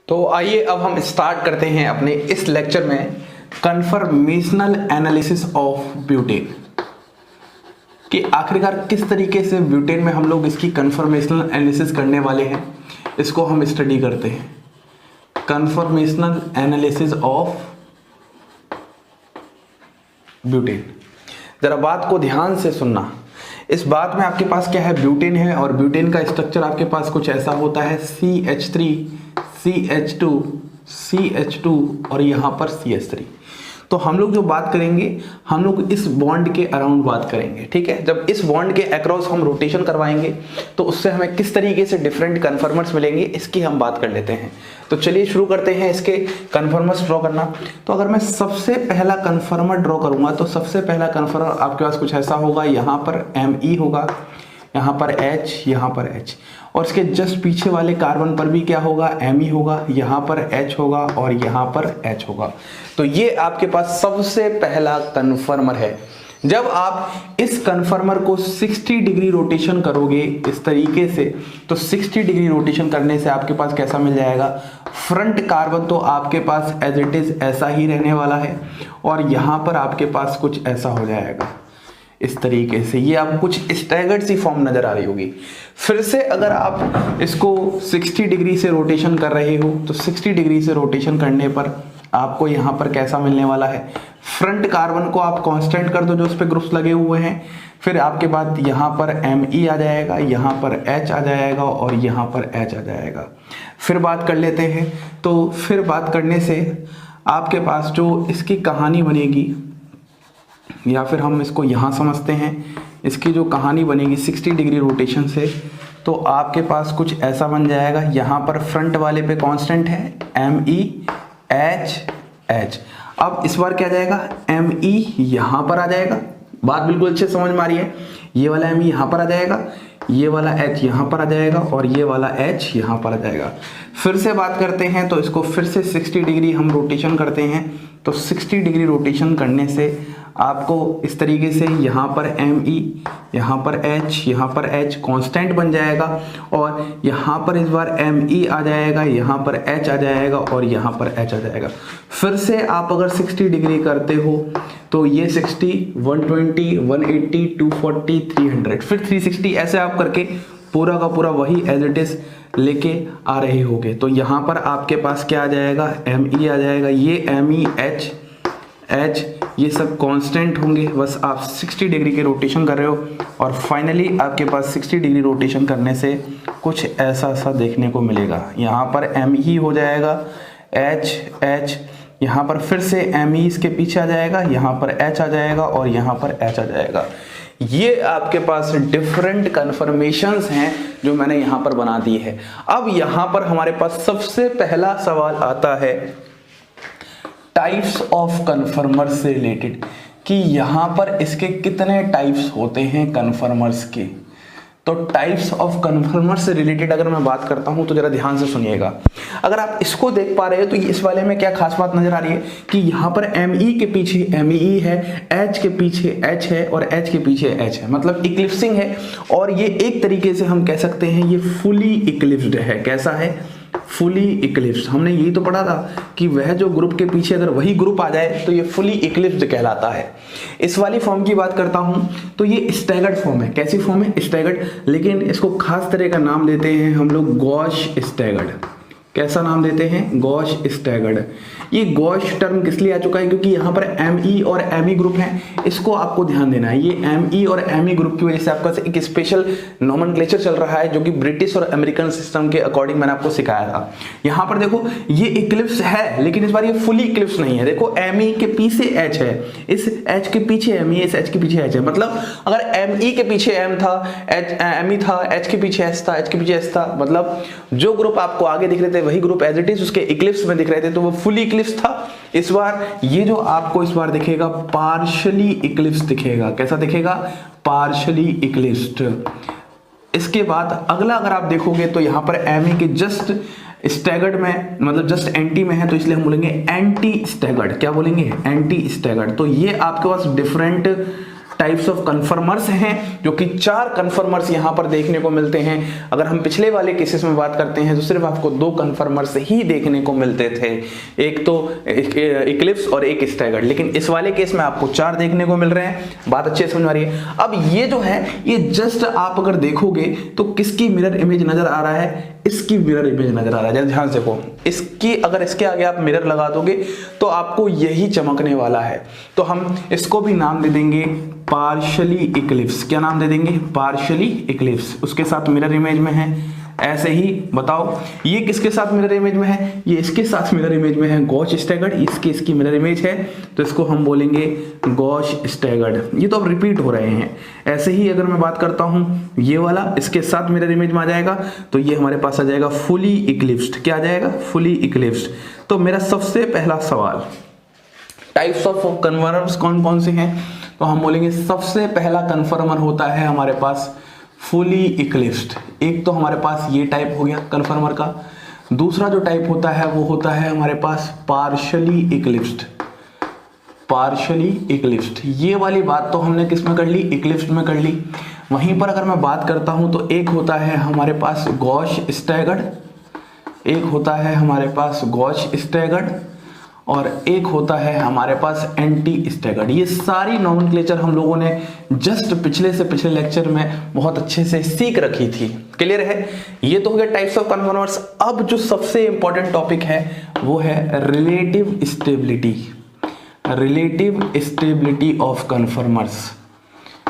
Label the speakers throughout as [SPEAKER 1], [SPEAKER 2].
[SPEAKER 1] तो आइए अब हम स्टार्ट करते हैं अपने इस लेक्चर में कन्फर्मेशनल एनालिसिस ऑफ ब्यूटेन कि आखिरकार किस तरीके से ब्यूटेन में हम लोग इसकी कन्फर्मेशनल एनालिसिस करने वाले हैं, इसको हम स्टडी करते हैं। Conformational analysis of butane. जरा बात को ध्यान से सुनना। इस बात में आपके पास क्या है, ब्यूटेन है और ब्यूटेन का स्ट्रक्चर आपके पास कुछ ऐसा होता है CH3 CH2 CH2 और यहाँ पर CH3। तो हम लोग जो बात करेंगे, हम लोग इस बॉन्ड के अराउंड बात करेंगे, ठीक है। जब इस बॉन्ड के अक्रॉस हम रोटेशन करवाएंगे तो उससे हमें किस तरीके से डिफरेंट कन्फर्मर्स मिलेंगे, इसकी हम बात कर लेते हैं। तो चलिए शुरू करते हैं इसके कन्फर्मर्स ड्रॉ करना। तो अगर मैं सबसे पहला कन्फर्मर ड्रॉ करूंगा तो सबसे पहला कन्फर्मर आपके पास कुछ ऐसा होगा, यहाँ पर Me होगा, यहाँ पर H, यहाँ पर H, और इसके जस्ट पीछे वाले कार्बन पर भी क्या होगा, Me होगा, यहाँ पर H होगा और यहाँ पर H होगा। तो ये आपके पास सबसे पहला कन्फर्मर है। जब आप इस कन्फर्मर को 60 डिग्री रोटेशन करोगे इस तरीके से, तो 60 डिग्री रोटेशन करने से आपके पास कैसा मिल जाएगा, फ्रंट कार्बन तो आपके पास एज इट इज ऐसा ही रहने वाला है और यहाँ पर आपके पास कुछ ऐसा हो जाएगा इस तरीके से। ये आपको कुछ स्टैगर्ड सी फॉर्म नजर आ रही होगी। फिर से अगर आप इसको 60 डिग्री से रोटेशन कर रहे हो तो 60 डिग्री से रोटेशन करने पर आपको यहाँ पर कैसा मिलने वाला है, फ्रंट कार्बन को आप कांस्टेंट कर दो जो उस पर ग्रुप्स लगे हुए हैं, फिर आपके बाद यहाँ पर Me आ जाएगा, यहाँ पर H आ जाएगा और यहाँ पर H आ जाएगा। फिर बात कर लेते हैं। तो फिर बात करने से आपके पास जो इसकी कहानी बनेगी, या फिर हम इसको यहाँ समझते हैं, इसकी जो कहानी बनेगी 60 डिग्री रोटेशन से, तो आपके पास कुछ ऐसा बन जाएगा। यहाँ पर फ्रंट वाले पे कांस्टेंट है Me H H। अब इस बार क्या जाएगा, Me यहाँ पर आ जाएगा, बात बिल्कुल अच्छे समझ में आ रही है। ये वाला Me यहाँ पर आ जाएगा, ये वाला H यहाँ पर आ जाएगा और ये वाला H यहाँ पर आ जाएगा। फिर से बात करते हैं तो इसको फिर से 60 डिग्री हम रोटेशन करते हैं। तो 60 डिग्री रोटेशन करने से आपको इस तरीके से यहाँ पर Me, यहाँ पर H, यहाँ पर H कांस्टेंट बन जाएगा और यहाँ पर इस बार Me आ जाएगा, यहाँ पर H आ जाएगा और यहाँ पर H आ जाएगा। फिर से आप अगर 60 डिग्री करते हो तो ये 60, 120, 180, 240, 300, फिर 360, ऐसे आप करके पूरा का पूरा वही एज इट इज लेके आ रहे होगे। तो यहाँ पर आपके पास क्या आ जाएगा, Me आ जाएगा, ये Me H ये सब कांस्टेंट होंगे, बस आप 60 डिग्री के रोटेशन कर रहे हो और फाइनली आपके पास 60 डिग्री रोटेशन करने से कुछ ऐसा सा देखने को मिलेगा। यहाँ पर Me हो जाएगा, H यहाँ पर फिर से Me इसके पीछे आ जाएगा, यहाँ पर H आ जाएगा और यहाँ पर H आ जाएगा। ये आपके पास डिफरेंट कन्फर्मेशंस हैं जो मैंने यहाँ पर बना दी है। अब यहाँ पर हमारे पास सबसे पहला सवाल आता है टाइप्स ऑफ कन्फर्मर्स से रिलेटेड, कि यहाँ पर इसके कितने टाइप्स होते हैं कन्फर्मर्स के। तो टाइप्स ऑफ कन्फर्मर्स से रिलेटेड अगर मैं बात करता हूँ तो जरा ध्यान से सुनिएगा। अगर आप इसको देख पा रहे हो तो इस वाले में क्या खास बात नजर आ रही है कि यहाँ पर Me के पीछे Me है, H के पीछे H है और H के पीछे H है, मतलब इक्लिप्सिंग है। और ये एक तरीके से हम कह सकते हैं ये फुली इक्लिप्स्ड है। कैसा है, फुली इक्लिप्स्ड। हमने यही तो पढ़ा था कि वह जो ग्रुप के पीछे अगर वही ग्रुप आ जाए तो ये फुली इक्लिप्स्ड कहलाता है। इस वाली फॉर्म की बात करता हूं तो ये स्टैगर्ड फॉर्म है। कैसी फॉर्म है, स्टैगर्ड, लेकिन इसको खास तरह का नाम देते हैं हम लोग गॉश स्टैगर्ड। कैसा नाम देते हैं, गॉश स्टैगर्ड। ये गॉश टर्म किस लिए आ चुका है, क्योंकि यहाँ पर Me और Me ग्रुप हैं, इसको आपको ध्यान देना है। ये Me और Me ग्रुप की वजह से आपका एक स्पेशल नोमेनक्लेचर चल रहा है जो कि ब्रिटिश और अमेरिकन सिस्टम के अकॉर्डिंग मैंने आपको सिखाया था। यहाँ पर देखो ये इक्लिप्स है, लेकिन इस बार ये फुली इक्लिप्स नहीं है। देखो Me के पीछे H है, इस H के पीछे Me, इस H के पीछे H है। मतलब अगर Me के पीछे M था, Me था, H के पीछे H था, H के पीछे H था, मतलब जो ग्रुप आपको आगे दिख रहे थे वही ग्रुप एज इट इज उसके इक्लिप्स में दिख रहे थे, तो वो फुली इक्लिप्स था। इस बार ये जो आपको इस बार दिखेगा पार्शियली इक्लिप्स दिखेगा। कैसा दिखेगा, पार्शियली इक्लिप्स्ड। इसके बाद अगला अगर आप देखोगे तो यहाँ पर Me के जस्ट स्टैगर्ड में, मतलब जस्ट एंटी में है, तो इसलिए हम बोलेंगे एंटी स्टैगर्ड। क्या बोलेंगे, एंटी स्टैगर्ड। तो ये आपके पास डिफरेंट टाइप्स ऑफ कन्फर्मर्स हैं, जो कि 4 कन्फर्मर्स यहाँ पर देखने को मिलते हैं। अगर हम पिछले वाले केसेस में बात करते हैं तो सिर्फ आपको 2 कन्फर्मर्स ही देखने को मिलते थे, एक तो इक्लिप्स और एक स्टैगर्ड, लेकिन इस वाले केस में आपको 4 देखने को मिल रहे हैं। बात अच्छे से समझ आ रही है। अब ये जो है ये जस्ट आप अगर देखोगे तो किसकी मिरर इमेज नजर आ रहा है, इसकी मिरर इमेज नजर आ रहा है। ध्यान से देखो, इसकी अगर इसके आगे आप मिरर लगा दोगे तो आपको यही चमकने वाला है। तो हम इसको भी नाम दे देंगे पार्शियली इक्लिप्स। क्या नाम दे देंगे? Partially Eclipse. उसके साथ मिरर इमेज में है। ऐसे ही बताओ ये किसके साथ मिरर इमेज में है? ये इसके साथ मिरर इमेज में है, गॉश स्टैगर्ड। इसकी मिरर इमेज है तो इसको हम बोलेंगे गॉश स्टैगर्ड। ये तो अब रिपीट हो रहे हैं। ऐसे ही अगर मैं बात करता हूं ये वाला, इसके साथ मिरर इमेज में आ जाएगा तो ये हमारे पास आ जाएगा फुली इक्लिप्स्ड। क्या आ जाएगा? Fully eclipsed. तो मेरा सबसे पहला सवाल, टाइप्स ऑफ कन्फर्मर्स कौन कौन से हैं? तो हम बोलेंगे सबसे पहला कन्फर्मर होता है हमारे पास फुली इक्लिप्स्ड। एक तो हमारे पास ये टाइप हो गया कन्फर्मर का। दूसरा जो टाइप होता है वो होता है हमारे पास पार्शियली इक्लिप्स्ड। पार्शियली इक्लिप्स्ड, ये वाली बात तो हमने किस में कर ली? इक्लिप्स्ड में कर ली। वहीं पर अगर मैं बात करता हूं तो एक होता है हमारे पास गॉश स्टैगर्ड, एक होता है हमारे पास गॉश स्टैगर्ड और एक होता है हमारे पास एंटी स्टैगर्ड। ये सारी नॉमेनक्लेचर हम लोगों ने जस्ट पिछले से पिछले लेक्चर में बहुत अच्छे से सीख रखी थी। क्लियर है? ये तो हो गया टाइप्स ऑफ कन्फर्मर्स। अब जो सबसे इंपॉर्टेंट टॉपिक है वो है relative stability. Relative stability of conformers.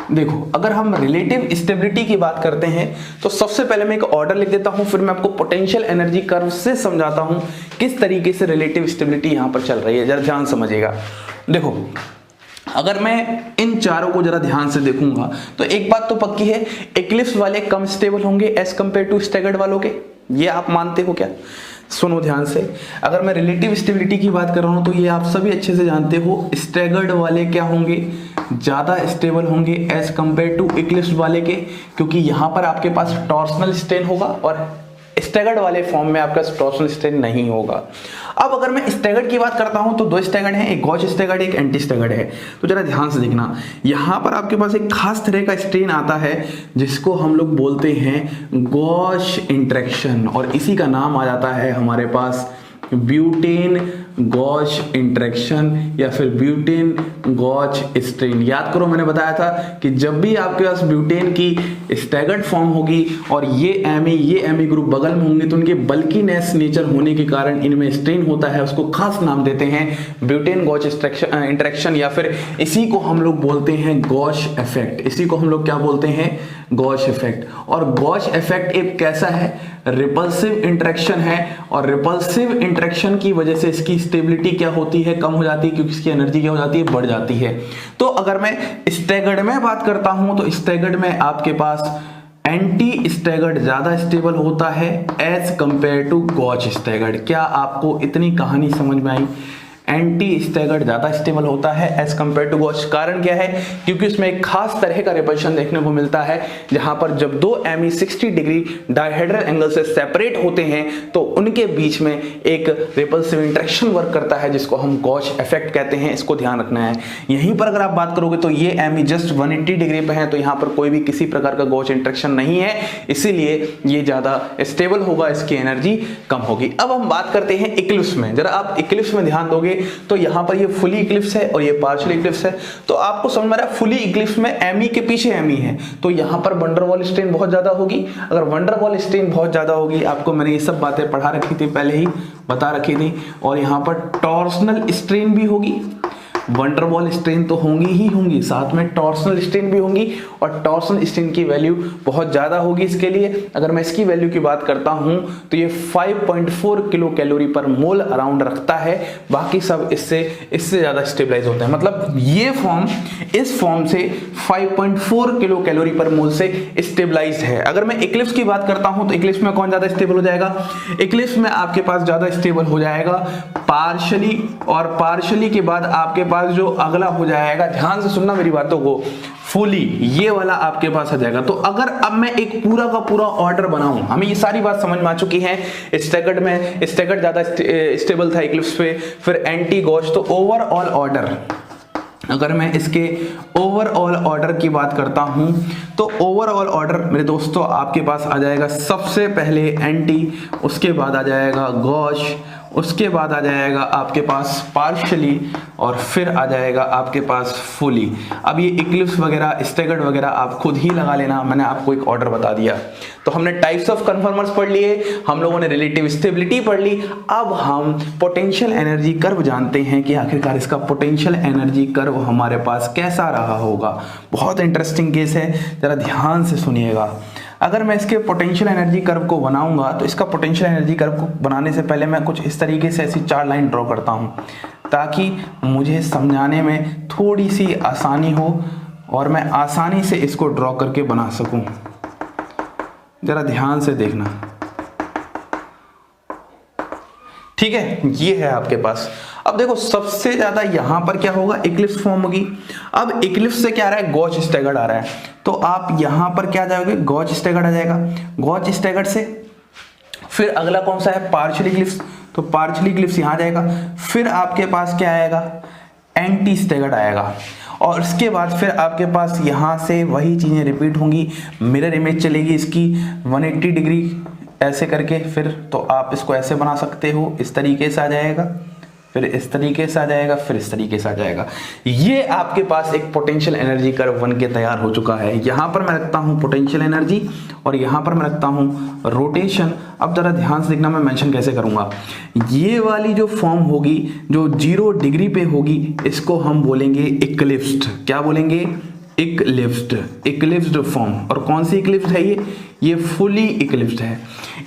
[SPEAKER 1] देखो, अगर हम रिलेटिव स्टेबिलिटी की बात करते हैं तो सबसे पहले मैं एक ऑर्डर लिख देता हूं, फिर मैं आपको पोटेंशियल एनर्जी कर्व से समझाता हूं किस तरीके से रिलेटिव स्टेबिलिटी यहां पर चल रही है। जरा ध्यान समझिएगा। देखो, अगर मैं इन चारों को जरा ध्यान से देखूंगा तो एक बात तो पक्की है, इक्लिप्स वाले कम स्टेबल होंगे एज कंपेयर टू स्टैगर्ड वालों के। ये आप मानते हो क्या? सुनो ध्यान से। अगर मैं रिलेटिव स्टेबिलिटी की बात कर रहा हूं तो ये आप सभी अच्छे से जानते हो, स्टैगर्ड वाले क्या होंगे? ज्यादा स्टेबल होंगे एज कंपेयर टू इक्लिप्स वाले के, क्योंकि यहां पर आपके पास टॉर्सनल स्ट्रेन होगा और स्टैगर्ड वाले फॉर्म में आपका टॉर्सनल स्ट्रेन नहीं होगा। अब अगर मैं स्टैगर्ड की बात करता हूं तो 2 स्टैगर्ड हैं, एक गॉश स्टैगर्ड एक एंटी स्टैगर्ड है। तो जरा ध्यान से देखना, यहां पर आपके पास एक खास तरह का स्ट्रेन आता है जिसको हम लोग बोलते हैं गॉश इंटरेक्शन, और इसी का नाम आ जाता है हमारे पास ब्यूटेन गॉश इंटरेक्शन या फिर ब्यूटेन गॉश स्ट्रेन। याद करो, मैंने बताया था कि जब भी आपके पास ब्यूटेन की स्टैगर्ड फॉर्म होगी और ये एमी ग्रुप बगल में होंगे तो उनके बल्कीनेस नेचर होने के कारण इनमें स्ट्रेन होता है। उसको खास नाम देते हैं ब्यूटेन गॉश इंटरेक्शन या फिर इसी को हम लोग बोलते हैं गॉश इफेक्ट। इसी को हम लोग क्या बोलते हैं? Gosh effect. और गॉश इफेक्ट एक कैसा है? रिपल्सिव इंटरेक्शन है, और रिपल्सिव इंटरेक्शन की वजह से इसकी स्टेबिलिटी क्या होती है? कम हो जाती है, क्योंकि इसकी एनर्जी क्या हो जाती है? बढ़ जाती है। तो अगर मैं स्टैगर्ड में बात करता हूं तो स्टैगर्ड में आपके पास एंटी स्टैगर्ड ज्यादा स्टेबल होता है as compare to gauche staggered. क्या आपको इतनी कहानी समझ में आई? एंटी स्टैगर्ड ज्यादा स्टेबल होता है एज कंपेयर टू गॉश। कारण क्या है? क्योंकि उसमें एक खास तरह का रिपल्शन देखने को मिलता है, जहां पर जब 2 एमी 60 डिग्री डायहेड्रल एंगल से सेपरेट होते हैं तो उनके बीच में एक रिपल्सिव इंटरेक्शन वर्क करता है जिसको हम गॉश इफेक्ट कहते हैं। इसको ध्यान रखना है। यहीं पर अगर आप बात करोगे तो ये एमी जस्ट 180 डिग्री पे है, तो यहाँ पर कोई भी किसी प्रकार का गॉश इंटरेक्शन नहीं है, इसीलिए ये ज्यादा स्टेबल होगा, इसकी एनर्जी कम होगी। अब हम बात करते हैं इक्लिप्स में। जरा आप इक्लिप्स में ध्यान दोगे तो यहां पर ये फुली इक्लिप्स है और ये पार्शियल इक्लिप्स है। तो आपको समझ में आ रहा है, फुली इक्लिप्स में एमी के पीछे एमी है, तो यहां पर वंडर वॉल स्ट्रेन बहुत ज्यादा होगी। अगर वंडर वॉल स्ट्रेन बहुत ज्यादा होगी, आपको मैंने ये सब बातें पढ़ा रखी थी, पहले ही बता रखी थी, और यहां पर टॉर्सनल स्ट्रेन भी होगी। वंडर वॉल स्ट्रेन तो होंगी ही होंगी, साथ में टॉर्सनल स्ट्रेन भी होंगी, और टॉर्सनल स्ट्रेन की वैल्यू बहुत ज्यादा होगी इसके लिए। अगर मैं इसकी वैल्यू की बात करता हूं तो ये 5.4 किलो कैलोरी पर मोल अराउंड रखता है। बाकी सब इससे ज्यादा स्टेबलाइज होते हैं। मतलब ये फॉर्म इस फॉर्म से 5.4 किलो कैलोरी पर मोल से स्टेबलाइज है। अगर मैं इक्लिप्स की बात करता हूं तो इक्लिप्स में कौन ज्यादा स्टेबल हो जाएगा? इक्लिप्स में आपके पास ज्यादा स्टेबल हो जाएगा पार्शियली, और पार्शियली के बाद आपके पास जो अगला हो जाएगा, ध्यान से सुनना मेरी बातों को, फुली, ये वाला आपके पास आ जाएगा। तो अगर अब मैं एक पूरा का पूरा ऑर्डर बनाऊं, हमें ये सारी बात समझ में आ चुकी है। स्टैगर्ड में स्टैगर्ड ज्यादा स्टेबल था इक्लिप्स पे, फिर एंटी गॉश, तो ओवरऑल ऑर्डर अगर मैं इसके ओवरऑल ऑर्डर की बात करता हूं तो ओवरऑल ऑर्डर मेरे दोस्तों आपके पास आ जाएगा सबसे पहले एंटी, उसके बाद आ जाएगा गॉश, उसके बाद आ जाएगा आपके पास पार्शियली और फिर आ जाएगा आपके पास फुली। अब ये इक्लिप्स वगैरह स्टैगर्ड वगैरह आप खुद ही लगा लेना, मैंने आपको एक ऑर्डर बता दिया। तो हमने टाइप्स ऑफ कन्फर्मर्स पढ़ लिए, हम लोगों ने रिलेटिव स्टेबिलिटी पढ़ ली। अब हम पोटेंशियल एनर्जी कर्व जानते हैं कि आखिरकार इसका पोटेंशियल एनर्जी कर्व हमारे पास कैसा रहा होगा। बहुत इंटरेस्टिंग केस है, जरा ध्यान से सुनिएगा। अगर मैं इसके पोटेंशियल एनर्जी कर्व को बनाऊंगा तो इसका पोटेंशियल एनर्जी कर्व को बनाने से पहले मैं कुछ इस तरीके से ऐसी 4 लाइन ड्रॉ करता हूं ताकि मुझे समझाने में थोड़ी सी आसानी हो और मैं आसानी से इसको ड्रॉ करके बना सकूं। जरा ध्यान से देखना, ठीक है। ये है आपके पास। अब देखो सबसे ज्यादा यहां पर क्या होगा, इक्लिप्स फॉर्म होगी। अब इक्लिप्स से क्या आ रहा है, गॉच स्टैगर्ड आ रहा है, तो आप यहां पर क्या जाओगे, गॉच स्टैगर्ड आ जाएगा। गॉच स्टैगर्ड से फिर अगला कौन सा है, पार्शियल इक्लिप्स, तो पार्शियल इक्लिप्स यहां जाएगा। फिर आपके पास क्या आएगा, एंटी स्टैगर्ड आएगा। और इसके बाद फिर आपके पास यहां से वही चीजें रिपीट होंगी, मिरर इमेज चलेगी इसकी 180 डिग्री ऐसे करके, फिर तो आप इसको ऐसे बना सकते हो, इस तरीके से आ जाएगा, फिर इस तरीके से आ जाएगा, फिर इस तरीके से आ जाएगा। ये आपके पास एक पोटेंशियल एनर्जी कर्व बन के तैयार हो चुका है। यहां पर मैं रखता हूं पोटेंशियल एनर्जी और यहां पर मैं रखता हूं रोटेशन। अब जरा ध्यान से देखना मैं मेंशन कैसे करूंगा। ये वाली जो फॉर्म होगी जो 0 डिग्री पे होगी इसको हम बोलेंगे इक्लिप्स्ड। क्या बोलेंगे, इक्लिप्स्ड, इक्लिप्स्ड फॉर्म। और कौन सी इक्लिप्स्ड है ये फुली इक्लिप्स्ड है।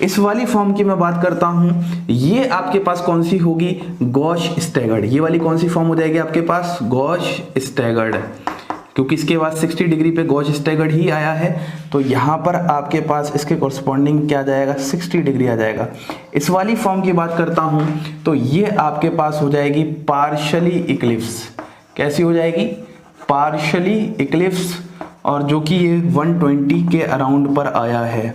[SPEAKER 1] इस वाली फॉर्म की मैं बात करता हूं, ये आपके पास कौन सी होगी, गॉश स्टैगर्ड। ये वाली कौन सी फॉर्म हो जाएगी आपके पास, गॉश स्टैगर्ड, क्योंकि इसके बाद 60 डिग्री पे गॉश स्टैगर्ड ही आया है, तो यहां पर आपके पास इसके कॉरस्पॉन्डिंग क्या आ जाएगा, 60 डिग्री आ जाएगा। इस वाली फॉर्म की बात करता हूं तो ये आपके पास हो जाएगी पार्शियली इक्लिप्स। कैसी हो जाएगी, पार्शियली इक्लिप्स, और जो कि ये 120 के अराउंड पर आया है।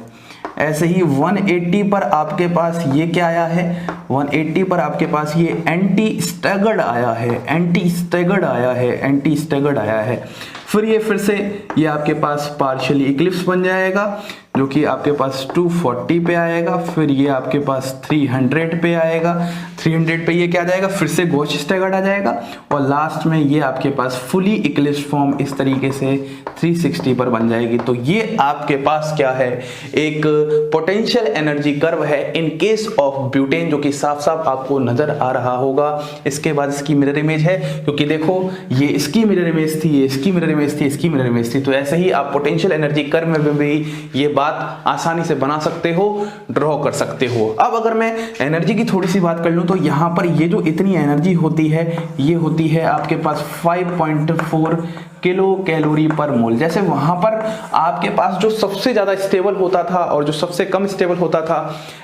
[SPEAKER 1] ऐसे ही 180 पर आपके पास ये क्या आया है, 180 पर आपके पास ये एंटी स्टैगर्ड आया है, एंटी स्टैगर्ड आया है, एंटी स्टैगर्ड आया है। फिर से ये आपके पास पार्शियली इक्लिप्स बन जाएगा जो कि आपके पास 240 पे आएगा। फिर ये आपके पास 300 पे आएगा, 300 पे ये क्या आ जाएगा, फिर से गॉश स्टैगर्ड आ जाएगा। और लास्ट में ये आपके पास फुली इक्लिप्स फॉर्म इस तरीके से 360 पर बन जाएगी। तो ये आपके पास क्या है, एक पोटेंशियल एनर्जी कर्व है इन केस ऑफ ब्यूटेन, जो कि साफ साफ आपको नजर आ रहा होगा। इसके बाद इसकी मिरर इमेज है, क्योंकि देखो ये इसकी मिरर इमेज थी, ये इसकी मिरर इमेज थी, इसकी मिरर इमेज थी। तो ऐसे ही आप पोटेंशियल एनर्जी कर्व में भी ये बात आसानी से बना सकते हो, ड्रॉ कर सकते हो। अब अगर मैं एनर्जी की थोड़ी सी बात कर लूं तो यहां पर ये जो इतनी एनर्जी होती है ये होती है आपके पास 5.4 किलो कैलोरी पर मोल। जैसे वहां पर आपके पास जो सबसे ज्यादा स्टेबल होता था और जो सबसे कम स्टेबल होता था,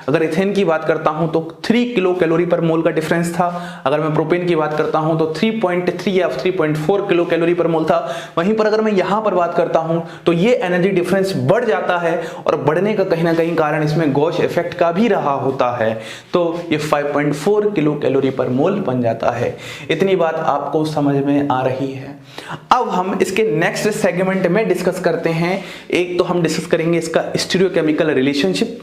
[SPEAKER 1] अगर इथेन की बात करता हूं तो 3 किलो कैलोरी पर मोल का डिफरेंस था। अगर मैं प्रोपेन की बात करता हूं तो 3.3 या 3.4 किलो कैलोरी पर मोल था। वहीं पर अगर मैं यहां पर बात करता हूं तो ये एनर्जी डिफरेंस बढ़ जाता है, और बढ़ने का कहीं ना कहीं कारण इसमें गॉश इफेक्ट का भी रहा होता है। तो ये 5.4 किलो कैलोरी पर मोल बन जाता है। इतनी बात आपको समझ में आ रही है। अब हम इसके नेक्स्ट सेगमेंट में डिस्कस करते हैं। एक तो हम डिस्कस करेंगे इसका स्टीरियोकेमिकल रिलेशनशिप,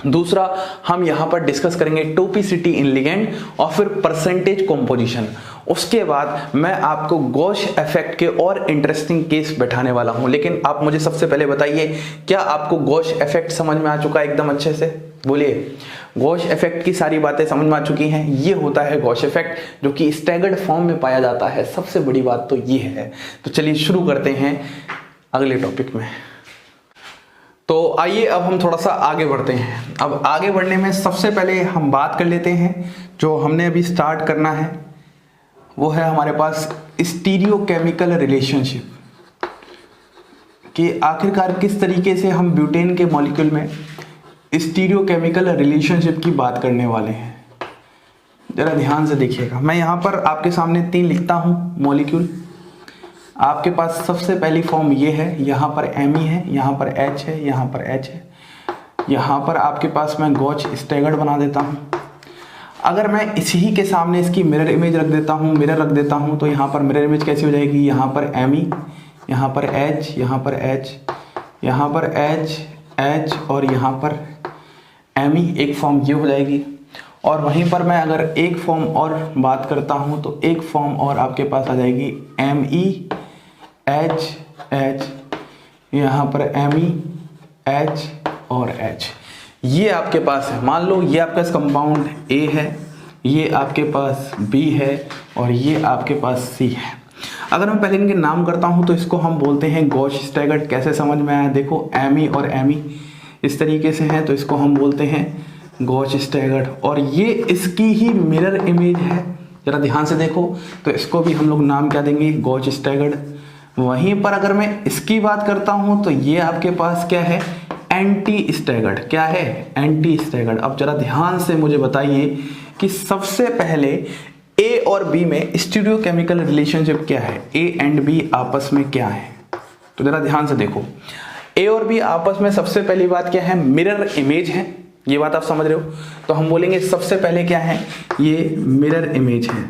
[SPEAKER 1] दूसरा हम यहां पर डिस्कस करेंगे टोपिसिटी इन लिगेंड, और फिर परसेंटेज कंपोजिशन। उसके बाद मैं आपको गॉश इफेक्ट के और इंटरेस्टिंग केस बैठाने वाला हूं। लेकिन आप मुझे सबसे पहले बताइए, क्या आपको गॉश इफेक्ट समझ में आ चुका है एकदम अच्छे से? बोलिए, गॉश इफेक्ट की सारी बातें समझ में आ चुकी हैं। ये होता है गॉश इफेक्ट, जो कि स्टैगर्ड फॉर्म में पाया जाता है। सबसे बड़ी बात तो ये है। तो चलिए शुरू करते हैं अगले टॉपिक में। तो आइए अब हम थोड़ा सा आगे बढ़ते हैं। अब आगे बढ़ने में सबसे पहले हम बात कर लेते हैं, जो हमने अभी स्टार्ट करना है वो है हमारे पास स्टीरियोकेमिकल रिलेशनशिप, कि आखिरकार किस तरीके से हम ब्यूटेन के मॉलिक्यूल में स्टीरियोकेमिकल रिलेशनशिप की बात करने वाले हैं। जरा ध्यान से देखिएगा। मैं यहाँ पर आपके सामने 3 लिखता हूँ मॉलिक्यूल। आपके पास सबसे पहली फॉर्म ये है, यहाँ पर Me है, यहाँ पर H है, यहाँ पर H है। यहाँ पर आपके पास मैं गॉच स्टैगर्ड बना देता हूँ। अगर मैं इसी के सामने इसकी मिरर इमेज रख देता हूँ, मिरर रख देता हूँ, तो यहाँ पर मिरर इमेज कैसी हो जाएगी, यहाँ पर Me, यहाँ पर H, यहाँ पर H, यहाँ पर H, H और यहाँ पर Me, एक फॉर्म ये हो जाएगी। और वहीं पर मैं अगर एक फॉर्म और बात करता हूँ तो एक फॉर्म और आपके पास आ जाएगी Me, H, H, यहाँ पर Me, H और H। ये आपके पास है। मान लो ये आपका कंपाउंड A है, ये आपके पास B है और ये आपके पास C है। अगर मैं पहले इनके नाम करता हूँ तो इसको हम बोलते हैं गॉस स्टैगर्ड। कैसे समझ में आया, देखो Me और Me इस तरीके से हैं तो इसको हम बोलते हैं गॉस स्टैगर्ड। और ये इसकी ही मिरर इमेज है, जरा ध्यान से देखो, तो इसको भी हम लोग नाम क्या देंगे, गॉस स्टैगर्ड। वहीं पर अगर मैं इसकी बात करता हूँ तो ये आपके पास क्या है, एंटी स्टैगर्ड। क्या है, एंटी स्टैगर्ड। अब जरा ध्यान से मुझे बताइए कि सबसे पहले A और B में स्टीरियोकेमिकल रिलेशनशिप क्या है, A एंड B आपस में क्या है। तो जरा ध्यान से देखो, A और B आपस में सबसे पहली बात क्या है, मिरर इमेज है। ये बात आप समझ रहे हो, तो हम बोलेंगे सबसे पहले क्या है, ये मिरर इमेज है।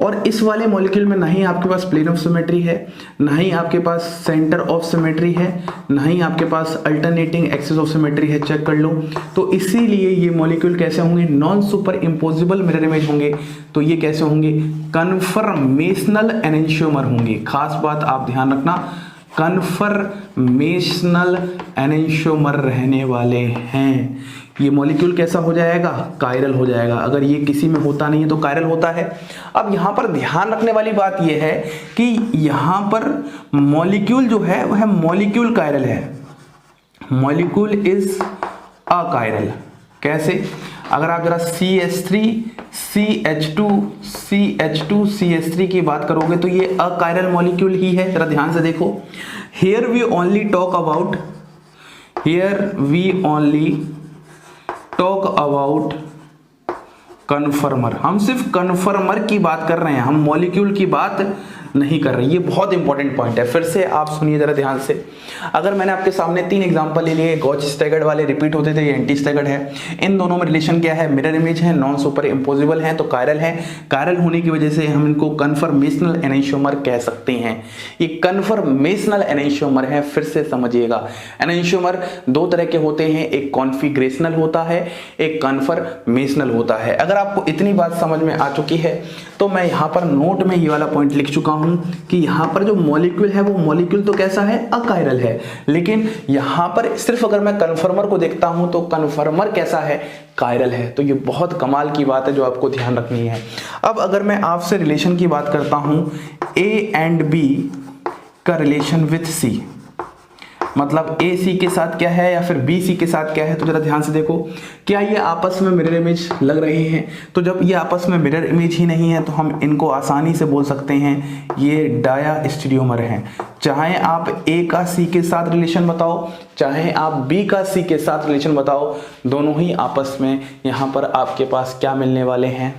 [SPEAKER 1] और इस वाले मॉलिक्यूल में ना ही आपके पास प्लेन ऑफ सिमेट्री है, ना ही आपके पास सेंटर ऑफ सिमेट्री है, ना ही आपके पास अल्टरनेटिंग एक्सिस ऑफ सिमेट्री है। चेक कर लो। तो इसीलिए ये मॉलिक्यूल कैसे होंगे, non super imposable mirror image होंगे। तो ये कैसे होंगे, कन्फर्मेशनल एनेंशियोमर होंगे। खास बात आप ध्यान रखना, कन्फर्मेशनल एनेंशियोमर रहने वाले हैं। ये मॉलिक्यूल कैसा हो जाएगा, कायरल हो जाएगा। अगर ये किसी में होता नहीं है तो कायरल होता है। अब यहाँ पर ध्यान रखने वाली बात ये है कि यहाँ पर मॉलिक्यूल जो है वह मॉलिक्यूल कायरल है, मॉलिक्यूल इज अकायरल। कैसे, अगर आप जरा CH2CH2CH2CH3 की बात करोगे तो ये अकायरल मॉलिक्यूल ही है। जरा ध्यान से देखो, here we only talk about conformer. हम सिर्फ कन्फर्मर की बात कर रहे हैं, हम मॉलिक्यूल की बात नहीं कर रहे। ये बहुत इंपॉर्टेंट पॉइंट है। फिर से आप सुनिए जरा ध्यान से। अगर मैंने आपके सामने 3 एग्जांपल ले लिए, गॉस स्टैगर्ड वाले रिपीट होते थे, ये एंटी स्टैगर्ड है। इन दोनों में रिलेशन क्या है, मिरर इमेज है, नॉन सुपर इम्पोजिबल है, तो कायरल है। कायरल होने की वजह से हम इनको कन्फर्मेशनल एनेंशियोमर कह सकते हैं। ये कन्फर्मेशनल एनेंशियोमर है। फिर से समझिएगा, एनेंशियोमर 2 तरह के होते हैं, एक कॉन्फिग्रेशनल होता है, एक कन्फर्मेशनल होता है। अगर आपको इतनी बात समझ में आ चुकी है तो मैं यहाँ पर नोट में ये वाला पॉइंट लिख चुका हूँ कि यहाँ पर जो मॉलिक्यूल है वो मॉलिक्यूल तो कैसा है, अकायरल है। लेकिन यहाँ पर सिर्फ अगर मैं कन्फर्मर को देखता हूँ तो कन्फर्मर कैसा है, कायरल है। तो ये बहुत कमाल की बात है जो आपको ध्यान रखनी है। अब अगर मैं आपसे रिलेशन की बात करता हूँ A एंड B का रिलेशन विथ C, मतलब A C के साथ क्या है या फिर B C के साथ क्या है, तो जरा ध्यान से देखो, क्या ये आपस में मिरर इमेज लग रहे हैं। तो जब ये आपस में मिरर इमेज ही नहीं है तो हम इनको आसानी से बोल सकते हैं ये डायास्टीरियोमर हैं। चाहे आप A का C के साथ रिलेशन बताओ, चाहे आप B का C के साथ रिलेशन बताओ, दोनों ही आपस में यहाँ पर आपके पास क्या मिलने वाले हैं,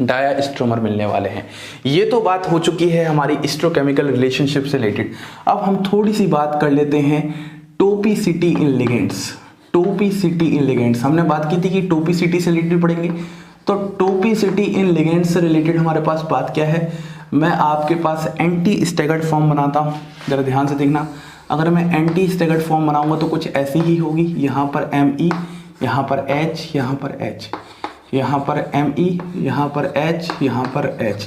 [SPEAKER 1] डायास्ट्रोमर मिलने वाले हैं। ये तो बात हो चुकी है हमारी स्टीरियोकेमिकल रिलेशनशिप से रिलेटेड। अब हम थोड़ी सी बात कर लेते हैं टोपिसिटी इन लिगेंड्स। टोपिसिटी इन लिगेंड्स हमने बात की थी कि टोपिसिटी से रिलेटेड पढ़ेंगे, तो टोपिसिटी इन लिगेंड्स से रिलेटेड हमारे पास बात क्या है। मैं आपके पास एंटी स्टैगर्ड फॉर्म बनाता हूँ, जरा ध्यान से देखना। अगर मैं एंटी स्टैगर्ड फॉर्म बनाऊंगा तो कुछ ऐसी ही होगी, यहाँ पर Me, यहाँ पर H, यहाँ पर H, यहाँ पर Me, यहाँ पर H, यहाँ पर H।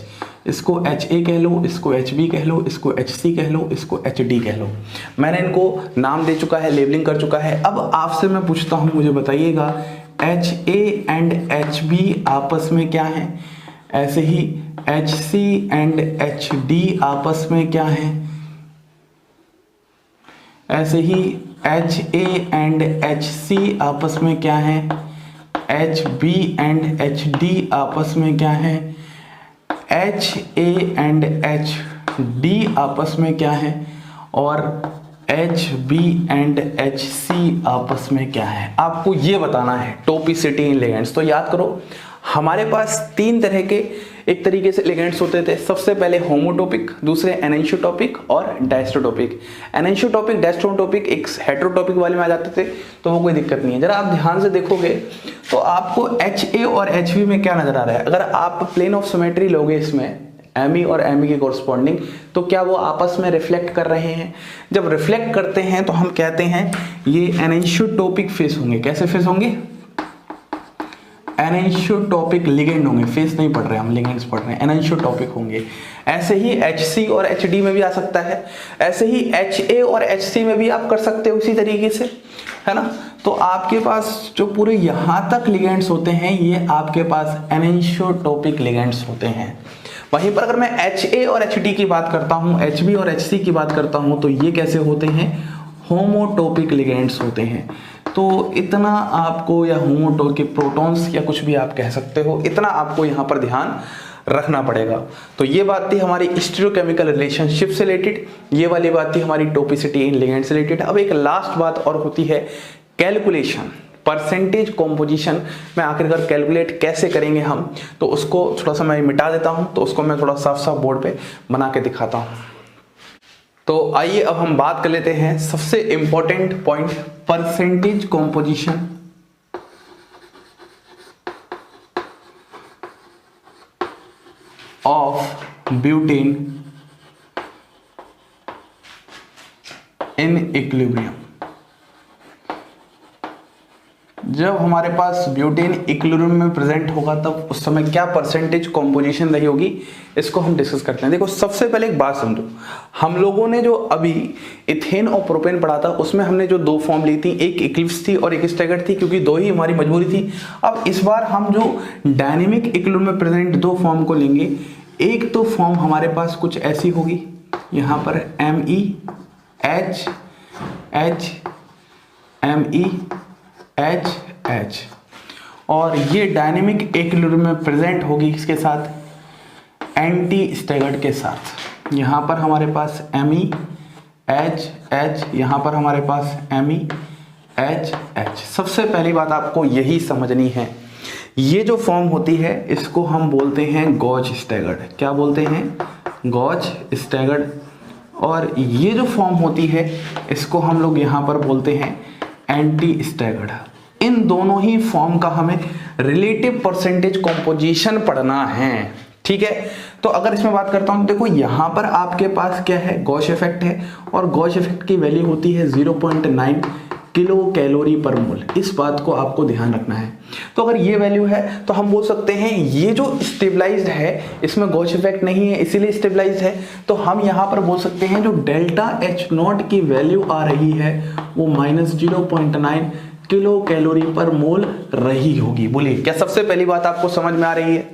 [SPEAKER 1] इसको HA कह लो, इसको HB कह लो, इसको HC कह लो, इसको HD कह लो। मैंने इनको नाम दे चुका है, लेबलिंग कर चुका है। अब आपसे मैं पूछता हूँ, मुझे बताइएगा HA एंड HB आपस में क्या है, ऐसे ही HC एंड HD आपस में क्या है, ऐसे ही HA एंड HC आपस में क्या है, HB एंड HD आपस में क्या है, HA एंड HD आपस में क्या है, और HB एंड HC आपस में क्या है। आपको ये बताना है टोपिसिटी इन लिगेंड्स। तो याद करो, हमारे पास तीन तरह के एक तरीके से लिगेंड्स होते थे। सबसे पहले होमोटोपिक, दूसरे एनेंशियोटोपिक और डायस्ट्रोटोपिक। एनेंशियोटोपिक, डायस्ट्रोटोपिक एक हेटेरोटोपिक वाले में आ जाते थे, तो वो कोई दिक्कत नहीं है। जरा आप ध्यान से देखोगे तो आपको HA और HB में क्या नजर आ रहा है। अगर आप प्लेन ऑफ सिमेट्री लोगे इसमें ME और ME के कोरस्पॉन्डिंग, तो क्या वो आपस में रिफ्लेक्ट कर रहे हैं। जब रिफ्लेक्ट करते हैं तो हम कहते हैं ये एनेंशियोटोपिक फेस होंगे। कैसे फेस होंगे? एनेंशियोटोपिक लिगेंड होंगे। फेस नहीं पढ़ रहे हम, लिगेंड्स पढ़ रहे हैं, एनेंशियोटोपिक होंगे। ऐसे ही HC और HD में भी आ सकता है, ऐसे ही HA और HC में भी आप कर सकते हो इसी तरीके से, है ना। तो आपके पास जो पूरे यहां तक लिगेंड्स होते हैं ये आपके पास एनेंशियोटोपिक लिगेंड्स होते हैं। वहीं पर अगर मैं HA और HD की बात करता हूं, HB और HC की बात करता हूं, तो ये कैसे होते हैं? होमोटोपिक लिगेंड्स होते हैं। तो इतना आपको, या होमोटोपिक प्रोटॉन्स या कुछ भी आप कह सकते हो, इतना आपको यहाँ पर ध्यान रखना पड़ेगा। तो ये बात थी हमारी स्टीरियोकेमिकल रिलेशनशिप से रिलेटेड, ये वाली बात थी हमारी टोपिसिटी इन लिगेंड से रिलेटेड। अब एक लास्ट बात और होती है कैलकुलेशन, परसेंटेज कॉम्पोजिशन में आखिरकार कैलकुलेट कैसे करेंगे हम, तो उसको थोड़ा सा मैं मिटा देता हूं, तो उसको मैं थोड़ा साफ साफ बोर्ड पे बना के दिखाता हूं। तो आइए अब हम बात कर लेते हैं सबसे important point, percentage composition of butane in equilibrium. जब हमारे पास ब्यूटेन इक्विलिब्रियम में प्रेजेंट होगा तब उस समय क्या परसेंटेज कॉम्पोजिशन रही होगी, इसको हम डिस्कस करते हैं। देखो सबसे पहले एक बात समझो, हम लोगों ने जो अभी इथेन और प्रोपेन पढ़ा था उसमें हमने जो दो फॉर्म ली थी, एक इक्लिप्स थी और एक स्टैगर्ड थी, क्योंकि दो ही हमारी मजबूरी थी। अब इस बार हम जो डायनेमिक इक्विलिब्रियम में प्रेजेंट दो फॉर्म को लेंगे। एक तो फॉर्म हमारे पास कुछ ऐसी होगी, यहाँ पर MEH H MEH H, और ये डायनेमिक इक्विलिब्रियम में प्रेजेंट होगी इसके साथ, एंटी स्टैगर्ड के साथ। यहाँ पर हमारे पास MEH H, यहाँ पर हमारे पास MEH H। सबसे पहली बात आपको यही समझनी है, ये जो फॉर्म होती है इसको हम बोलते हैं गॉज स्टैगर्ड। क्या बोलते हैं? Gauche staggered. और ये जो फॉर्म होती है इसको हम लोग यहाँ पर बोलते हैं एंटी स्टैगर्ड। इन दोनों ही फॉर्म का हमें रिलेटिव परसेंटेज कॉम्पोजिशन पढ़ना है, ठीक है। तो अगर इसमें बात करता हूं, देखो यहां पर आपके पास क्या है? गॉश इफेक्ट है, और गॉश इफेक्ट की वैल्यू होती है 0.9 किलो कैलोरी पर मोल। इस बात को आपको ध्यान रखना है। तो अगर ये वैल्यू है तो हम बोल सकते हैं ये जो स्टेबलाइज्ड है इसमें गॉश इफेक्ट नहीं है, इसीलिए स्टेबलाइज्ड है। तो हम यहाँ पर बोल सकते हैं जो डेल्टा H0 की वैल्यू आ रही है वो -0.9 किलो कैलोरी पर मोल रही होगी। बोलिए क्या सबसे पहली बात आपको समझ में आ रही है?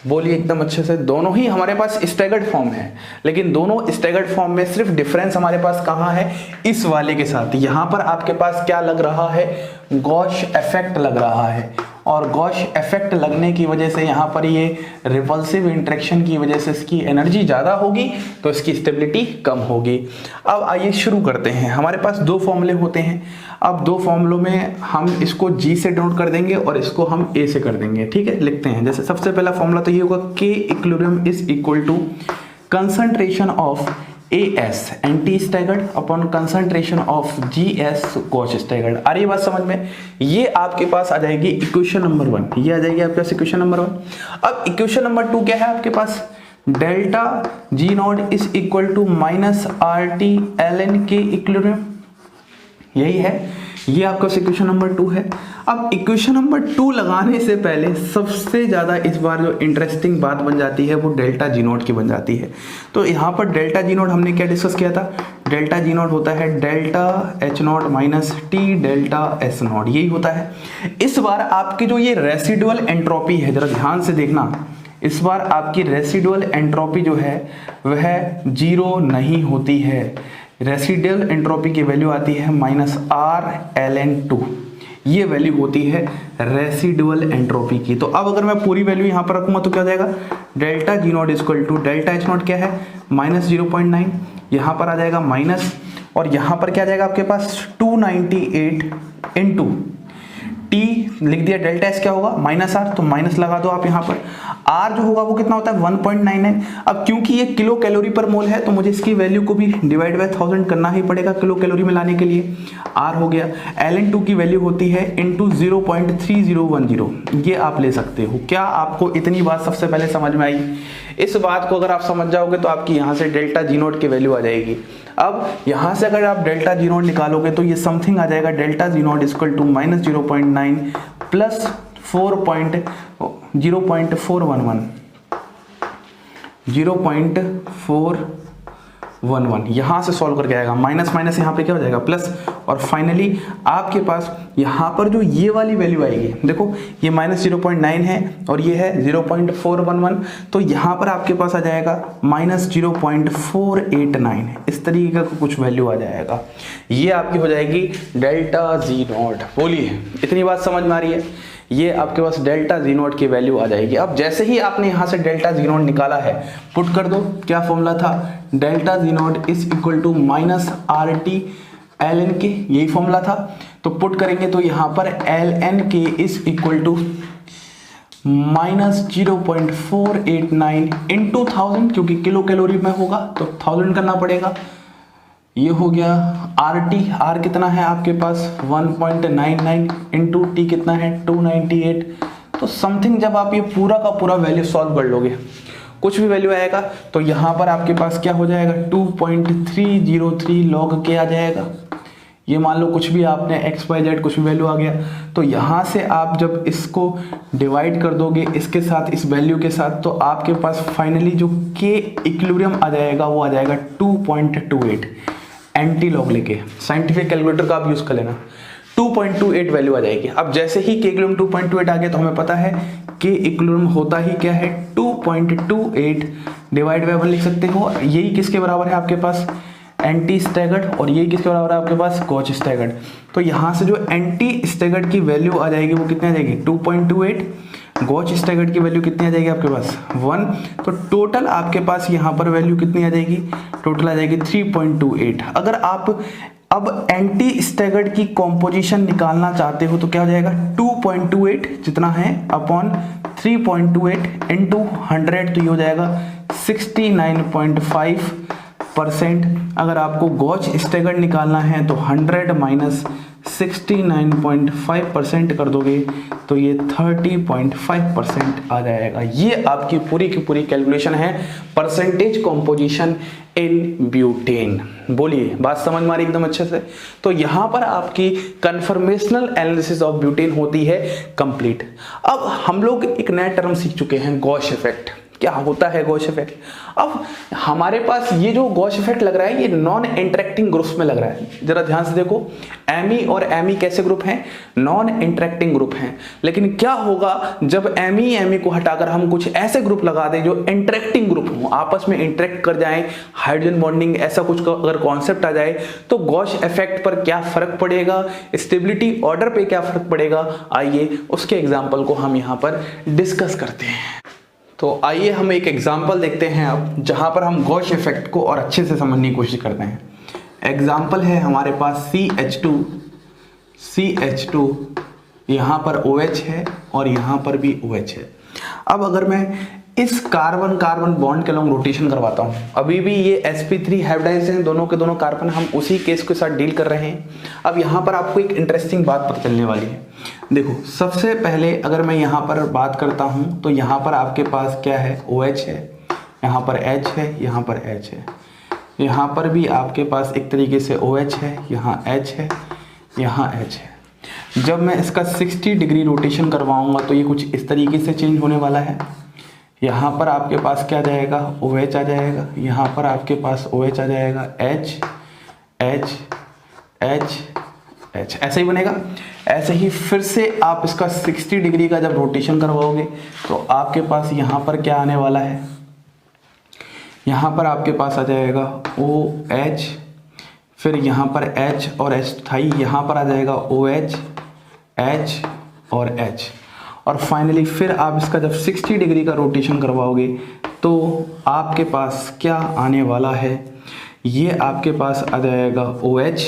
[SPEAKER 1] बोलिए एकदम अच्छे से। दोनों ही हमारे पास स्टैगर्ड फॉर्म है, लेकिन दोनों स्टैगर्ड फॉर्म में सिर्फ डिफरेंस हमारे पास कहाँ है? इस वाले के साथ। यहाँ पर आपके पास क्या लग रहा है? गॉश इफेक्ट लग रहा है, और गॉश इफेक्ट लगने की वजह से यहाँ पर ये रिपल्सिव इंटरेक्शन की वजह से इसकी एनर्जी ज़्यादा होगी, तो इसकी स्टेबिलिटी कम होगी। अब आइए शुरू करते हैं। हमारे पास दो फॉर्मूले होते हैं। अब दो फॉर्मूलों में हम इसको G से डिनोट कर देंगे और इसको हम A से कर देंगे, ठीक है। लिखते हैं, जैसे सबसे पहला फॉर्मूला तो ये होगा K equilibrium is equal to concentration of AS anti staggered upon concentration of GS gosh staggered. आ रही बात समझ में? ये आपके पास आ जाएगी इक्वेशन नंबर 1, ये आ जाएगी आपके पास इक्वेशन नंबर 1। अब इक्वेशन नंबर 2 क्या है आपके पास? Delta G0 is equal to -RT ln K equilibrium, यही है। ये आपका इक्वेशन नंबर 2 है। अब इक्वेशन नंबर 2 लगाने से पहले सबसे ज़्यादा इस बार जो इंटरेस्टिंग बात बन जाती है वो डेल्टा G0 की बन जाती है। तो यहाँ पर डेल्टा G0 हमने क्या डिस्कस किया था? डेल्टा G0 होता है delta H0 minus T delta S0, यही होता है। इस बार आपकी जो ये रेसिडुअल एंट्रोपी है, जरा ध्यान से देखना, इस बार आपकी रेसिडुअल एंट्रोपी जो है वह 0 नहीं होती है। रेसिडुअल एंट्रोपी की वैल्यू आती है -R ln 2, ये वैल्यू होती है रेसिडुअल एंट्रोपी की। तो अब अगर मैं पूरी वैल्यू यहाँ पर रखूंगा तो क्या हो जाएगा? Delta G0 equal to delta H0 क्या है? -0.9, यहाँ पर आ जाएगा माइनस, और यहाँ पर क्या आ जाएगा आपके पास? 298 इंटू T लिख दिया, डेल्टा S क्या होगा माइनस R, तो माइनस लगा दो आप यहाँ पर। R जो होगा वो कितना होता है 1.99। अब क्योंकि ये किलो कैलोरी पर मोल है तो मुझे इसकी वैल्यू को भी डिवाइड बाय 1000 करना ही पड़ेगा किलो कैलोरी में लाने के लिए। R हो गया, ln2 की वैल्यू होती है इंटू 0.3010, ये आप ले सकते हो। क्या आपको इतनी बात सबसे पहले समझ में आई? इस बात को अगर आप समझ जाओगे तो आपकी यहाँ से डेल्टा जी नोट की वैल्यू आ जाएगी। अब यहाँ से अगर आप डेल्टा जी नोट निकालोगे तो ये समथिंग आ जाएगा, delta G naught equal to -0.9 plus 0.411 यहाँ से सॉल्व करके आएगा, माइनस माइनस यहाँ पे क्या हो जाएगा प्लस, और फाइनली आपके पास यहाँ पर जो ये वाली वैल्यू आएगी, देखो ये -0.9 है और ये है 0.411, तो यहाँ पर आपके पास आ जाएगा -0.489, इस तरीके का कुछ वैल्यू आ जाएगा। ये आपकी हो जाएगी डेल्टा जी नॉट। बोलिए इतनी बात समझ में आ रही है? ये आपके पास डेल्टा जी नॉट की वैल्यू आ जाएगी। अब जैसे ही आपने यहाँ से डेल्टा जी नॉट निकाला है, पुट कर दो, क्या फॉर्मूला था, delta G naught is equal to minus RT ln के, यही फॉर्मूला था। तो पुट करेंगे तो यहाँ पर ln के इज इक्वल टू -0.489 इंटू 1000, क्योंकि किलो कैलोरी में होगा तो 1000 करना पड़ेगा। ये हो गया RT, R कितना है आपके पास 1.99 इंटू T कितना है 298। तो समथिंग जब आप ये पूरा का पूरा वैल्यू सॉल्व कर लोगे, कुछ भी वैल्यू आएगा तो यहाँ पर आपके पास क्या हो जाएगा 2.303 log के आ जाएगा। ये मान लो कुछ भी आपने XYZ कुछ भी वैल्यू आ गया, तो यहाँ से आप जब इसको डिवाइड कर दोगे इसके साथ, इस वैल्यू के साथ, तो आपके पास फाइनली जो K इक्विलिब्रियम आ जाएगा वो आ जाएगा 2.28। एंटी लॉग लेके साइंटिफिक कैलकुलेटर का आप यूज कर लेना, 2.28 वैल्यू आ जाएगी। अब जैसे ही K इक्विलिब्रियम 2.28 आ गया तो हमें पता है K इक्विलिब्रियम होता ही क्या है 2.28 डिवाइड बाय 1 लिख सकते हो। यही किसके बराबर है आपके पास एंटी स्टैगर्ड, और यही किसके बराबर है आपके पास गॉच स्टैगर्ड। तो यहाँ से जो एंटी स्टैगर्ड की वैल्यू आ जाएगी वो कितनी आ जाएगी 2.28, गॉच स्टैगर्ड की वैल्यू कितनी आ जाएगी आपके पास 1। तो टोटल आपके पास यहाँ पर वैल्यू कितनी आ जाएगी, टोटल आ जाएगी 3.28। अगर आप अब एंटी स्टैगर्ड की कॉम्पोजिशन निकालना चाहते हो तो क्या हो जाएगा 2.28 जितना है अपॉन 3.28 इंटू 100, तो ये हो जाएगा 69.5%। अगर आपको गॉच स्टैगर्ड निकालना है तो 100 माइनस 69.5% कर दोगे तो ये 30.5% आ जाएगा। ये आपकी पूरी की पूरी कैलकुलेशन है परसेंटेज कॉम्पोजिशन इन ब्यूटेन। बोलिए बात समझ में आ रही एकदम अच्छे से? तो यहाँ पर आपकी कन्फर्मेशनल एनालिसिस ऑफ ब्यूटेन होती है कंप्लीट। अब हम लोग एक नया टर्म सीख चुके हैं गॉश इफेक्ट। क्या होता है गॉश इफेक्ट? अब हमारे पास ये जो गॉश इफेक्ट लग रहा है ये नॉन इंटरेक्टिंग ग्रुप्स में लग रहा है। जरा ध्यान से देखो, एमी और एमी कैसे ग्रुप हैं? नॉन इंटरेक्टिंग ग्रुप हैं। लेकिन क्या होगा जब एमी को हटाकर हम कुछ ऐसे ग्रुप लगा दें जो इंटरेक्टिंग ग्रुप हो, आपस में इंटरेक्ट कर जाएं, हाइड्रोजन बॉन्डिंग ऐसा कुछ अगर कॉन्सेप्ट आ जाए तो गॉश इफेक्ट पर क्या फर्क पड़ेगा, स्टेबिलिटी ऑर्डर पे क्या फर्क पड़ेगा, आइए उसके एग्जाम्पल को हम यहाँ पर डिस्कस करते हैं। तो आइए हम एक एग्जाम्पल देखते हैं अब, जहां पर हम गॉश इफेक्ट को और अच्छे से समझने की कोशिश करते हैं। एग्जाम्पल है हमारे पास CH2, यहाँ पर OH है और यहाँ पर भी OH है। अब अगर मैं इस कार्बन कार्बन बॉन्ड के लॉन्ग रोटेशन करवाता हूँ, अभी भी ये sp3 हाइब्रिडाइज्ड हैं, दोनों के दोनों कार्बन, हम उसी केस के साथ डील कर रहे हैं। अब यहाँ पर आपको एक इंटरेस्टिंग बात पता चलने वाली है। देखो सबसे पहले अगर मैं यहाँ पर बात करता हूँ तो यहाँ पर आपके पास क्या है OH है, यहाँ पर H है, यहाँ पर H है, यहाँ पर भी आपके पास एक तरीके से OH है, यहाँ H है, यहाँ H है। जब मैं इसका 60 डिग्री रोटेशन करवाऊंगा तो ये कुछ इस तरीके से चेंज होने वाला है। यहाँ पर आपके पास क्या आ जाएगा OH आ जाएगा, यहाँ पर आपके पास OH आ जाएगा, H H H H, ऐसे ही बनेगा। ऐसे ही फिर से आप इसका 60 डिग्री का जब रोटेशन करवाओगे तो आपके पास यहाँ पर क्या आने वाला है, यहाँ पर आपके पास आ जाएगा OH, फिर यहाँ पर H और H था, यहाँ पर आ जाएगा OH H और H, और फाइनली फिर आप इसका जब 60 डिग्री का रोटेशन करवाओगे तो आपके पास क्या आने वाला है, ये आपके पास आ जाएगा OH,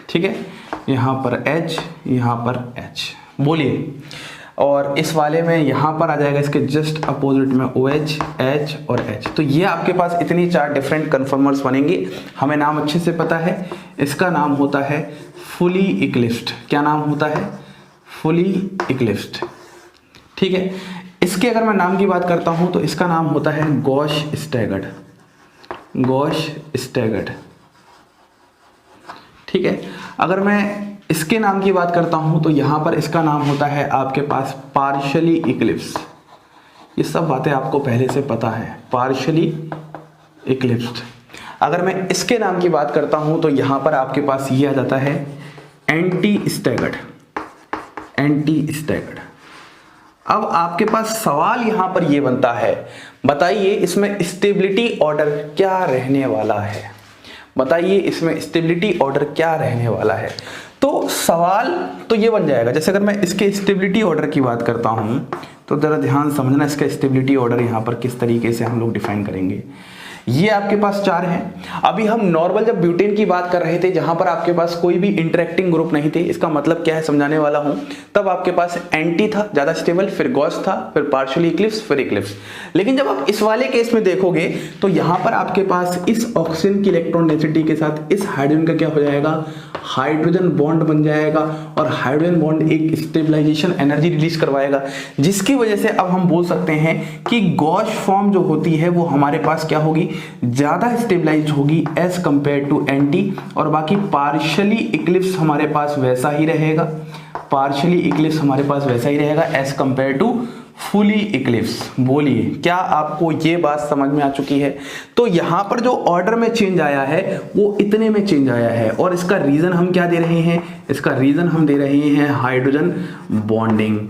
[SPEAKER 1] ठीक है, यहाँ पर H, यहाँ पर H। बोलिए। और इस वाले में यहाँ पर आ जाएगा इसके जस्ट अपोजिट में OH, H और H। तो ये आपके पास इतनी 4 डिफरेंट कन्फर्मर्स बनेंगे। हमें नाम अच्छे से पता है, इसका नाम होता है फुली इक्लिप्स्ड। क्या नाम होता है? Fully eclipsed. ठीक है, इसके अगर मैं नाम की बात करता हूँ तो इसका नाम होता है गॉश स्टैगर्ड। Gosh staggered. ठीक है, अगर मैं इसके नाम की बात करता हूं तो यहां पर इसका नाम होता है आपके पास पार्शियली इक्लिप्स। ये सब बातें आपको पहले से पता है, पार्शियली इक्लिप्स्ड। अगर मैं इसके नाम की बात करता हूं तो यहां पर आपके पास ये आ जाता है एंटी स्टैगर्ड। Anti staggered. अब आपके पास सवाल यहां पर ये बनता है, बताइए इसमें स्टेबिलिटी ऑर्डर क्या रहने वाला है? बताइए इसमें स्टेबिलिटी ऑर्डर क्या रहने वाला है? तो सवाल तो ये बन जाएगा, जैसे अगर मैं इसके स्टेबिलिटी ऑर्डर की बात करता हूं तो जरा ध्यान समझना इसका स्टेबिलिटी ऑर्डर यहां पर किस तरीके से हम लोग डिफाइन करेंगे। ये आपके पास 4 हैं। अभी हम नॉर्मल जब ब्यूटेन की बात कर रहे थे जहां पर आपके पास कोई भी इंटरेक्टिंग ग्रुप नहीं थे, इसका मतलब क्या है समझाने वाला हूं। तब आपके पास एंटी था ज्यादा स्टेबल, फिर गॉस था, फिर पार्शियली इक्लिप्स, फिर इक्लिप्स। लेकिन जब आप इस वाले केस में देखोगे तो यहां पर आपके पास इस ऑक्सीजन की इलेक्ट्रॉन डेंसिटी के साथ इस हाइड्रोजन का क्या हो जाएगा? हाइड्रोजन बॉन्ड बन जाएगा और हाइड्रोजन बॉन्ड एक स्टेबलाइजेशन एनर्जी रिलीज करवाएगा, जिसकी वजह से अब हम बोल सकते हैं कि गॉश फॉर्म जो होती है वो हमारे पास क्या होगी? ज्यादा स्टेबलाइज होगी एज कंपेयर टू एंटी। और बाकी पार्शियली इक्लिप्स हमारे पास वैसा ही रहेगा, पार्शियली इक्लिप्स हमारे पास वैसा ही रहेगा as compare to fully eclipse. बोलिए, क्या आपको ये बात समझ में आ चुकी है? तो यहां पर जो ऑर्डर में चेंज आया है वो इतने में चेंज आया है, और इसका रीजन हम क्या दे रहे हैं? इसका रीजन हम दे रहे हैं हाइड्रोजन बॉन्डिंग।